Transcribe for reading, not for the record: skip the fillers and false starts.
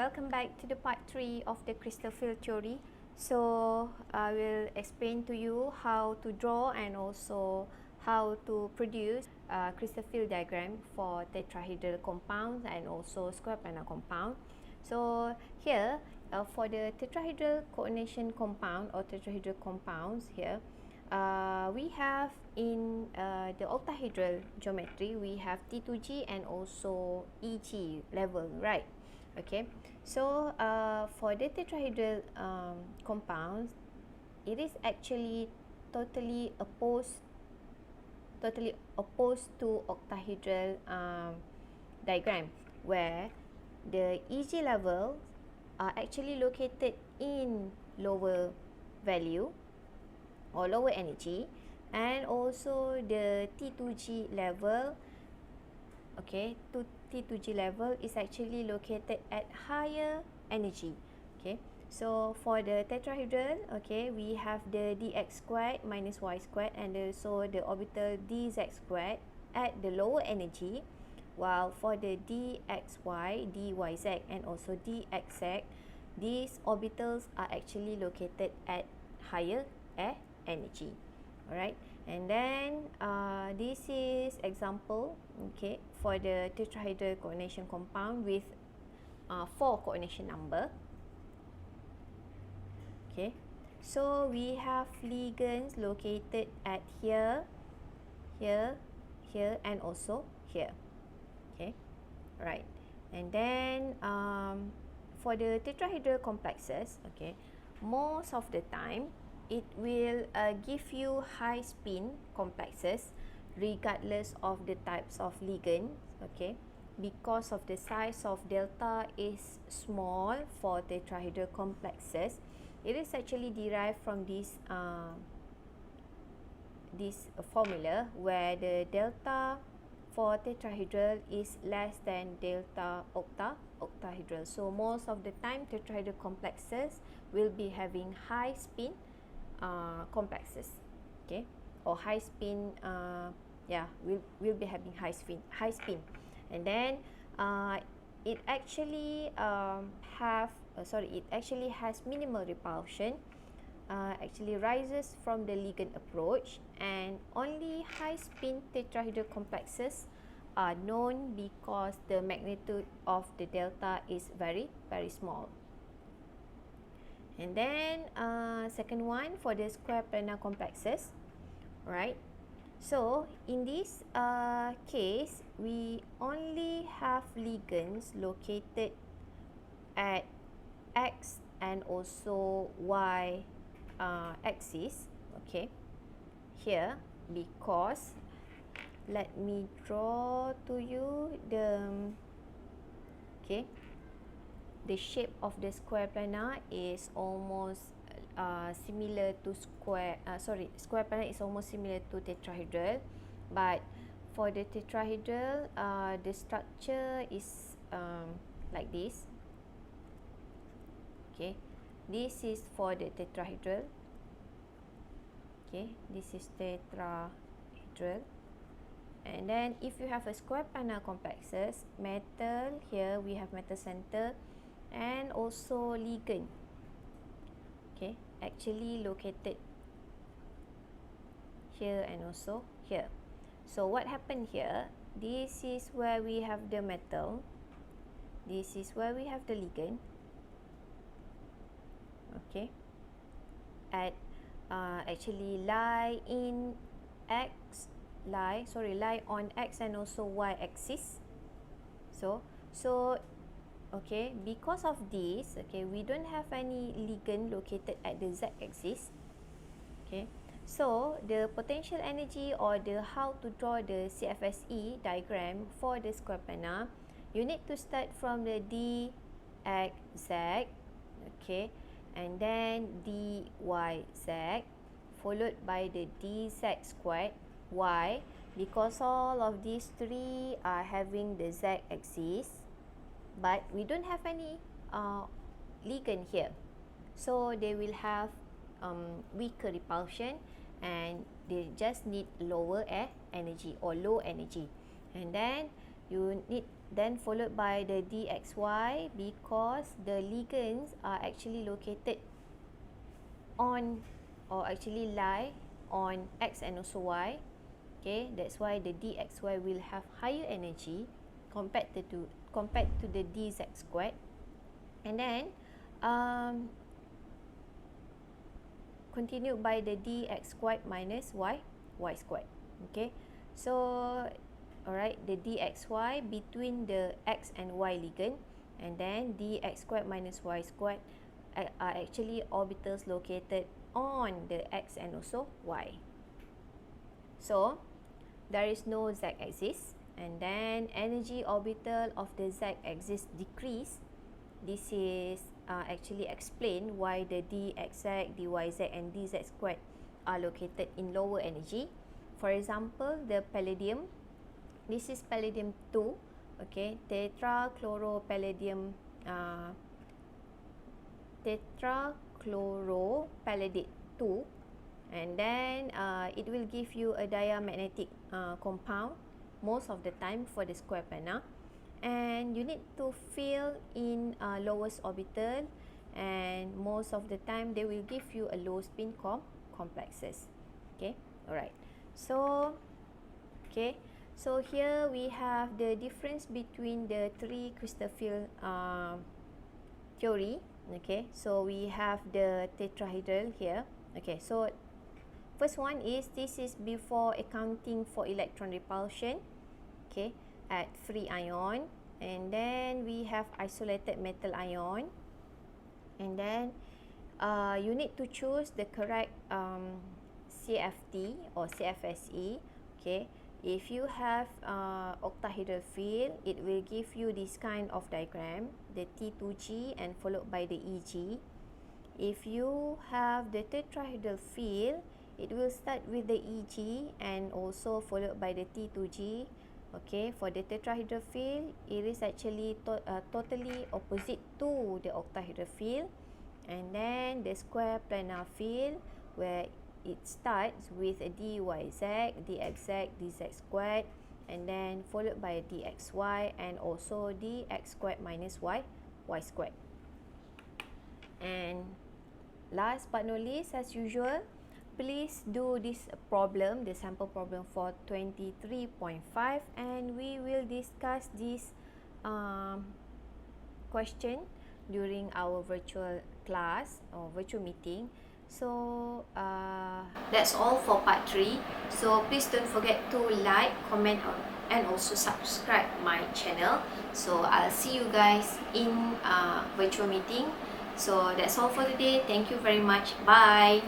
welcome back to the part 3 of the crystal field theory. So I will explain to you how to draw and also how to produce a crystal field diagram for tetrahedral compounds and also square planar compound. So here for the tetrahedral coordination compound or tetrahedral compounds here, we have in the octahedral geometry, we have T2G and also EG level, right? Okay, so for the tetrahedral compounds, it is actually totally opposed to octahedral diagram, where the EG levels are actually located in lower value or lower energy, and also the T2G level, okay, T2G level is actually located at higher energy. Okay, so for the tetrahedral, okay, we have the dx squared minus y squared and also the orbital dz squared at the lower energy, while for the dxy, dyz and also dxz, these orbitals are actually located at higher energy. Alright, and then this is example, okay, for the tetrahedral coordination compound with 4 coordination number. Okay, so we have ligands located at here, here, here and also here. Okay, right, and then for the tetrahedral complexes, okay, most of the time it will give you high spin complexes regardless of the types of ligands, okay, because of the size of delta is small for tetrahedral complexes. It is actually derived from this formula where the delta for tetrahedral is less than delta octahedral. So most of the time tetrahedral complexes will be having high spin complexes, okay, or high spin, will be having high spin, and then it actually it actually has minimal repulsion, actually rises from the ligand approach, and only high spin tetrahedral complexes are known because the magnitude of the delta is very small. And then second one for the square planar complexes, right? So in this case, we only have ligands located at x and also y axis, okay, here, because let me draw to you the, okay, the shape of the square planar is almost similar to square planar is almost similar to tetrahedral, but for the tetrahedral the structure is like this. Okay, this is for the tetrahedral. Okay, this is tetrahedral. And then if you have a square planar complexes, metal, here we have metal center and also ligand, okay, actually located here and also here. So what happened here, this is where we have the metal, this is where we have the ligand, okay, at actually lie on x and also y axis. So okay, because of this, okay, we don't have any ligand located at the z axis. Okay, so the potential energy or the how to draw the CFSE diagram for the square planar, you need to start from the dxz, okay, and then dyz, followed by the dz squared. Why? Because all of these three are having the z axis, but we don't have any ligand here, so they will have weaker repulsion and they just need lower energy or low energy. And then you need then followed by the dxy, because the ligands are actually located on, or actually lie on x and also y. Okay, that's why the dxy will have higher energy compared to the dz squared. And then continued by the dx squared minus y squared. Okay, so alright, the dxy between the x and y ligand, and then dx squared minus y squared are actually orbitals located on the x and also y. So there is no z-axis, and then energy orbital of the z-axis decrease. This is actually explain why the dxz, dyz and dz squared are located in lower energy. For example, the palladium, this is palladium 2, okay, tetrachloropalladium tetrachloropalladate 2, and then it will give you a diamagnetic compound most of the time for the square planar, and you need to fill in lowest orbital, and most of the time they will give you a low spin complexes. Okay, alright, so okay, so here we have the difference between the three crystal field theory. Okay, so we have the tetrahedral here. Okay, so first one is, this is before accounting for electron repulsion, okay, at free ion, and then we have isolated metal ion, and then you need to choose the correct CFT or CFSE. Okay, if you have octahedral field, it will give you this kind of diagram, the T2G and followed by the EG. If you have the tetrahedral field, it will start with the EG and also followed by the T2G. Okay, for the tetrahedral field, it is actually totally opposite to the octahedral field. And then the square planar field, where it starts with a dyz, dxz, dz squared, and then followed by a dxy and also dx squared minus y squared. And last but not least, as usual, please do this problem, the sample problem for 23.5, and we will discuss this question during our virtual class or virtual meeting. So that's all for part 3. So please don't forget to like, comment and also subscribe my channel. So I'll see you guys in virtual meeting. So that's all for today. Thank you very much. Bye.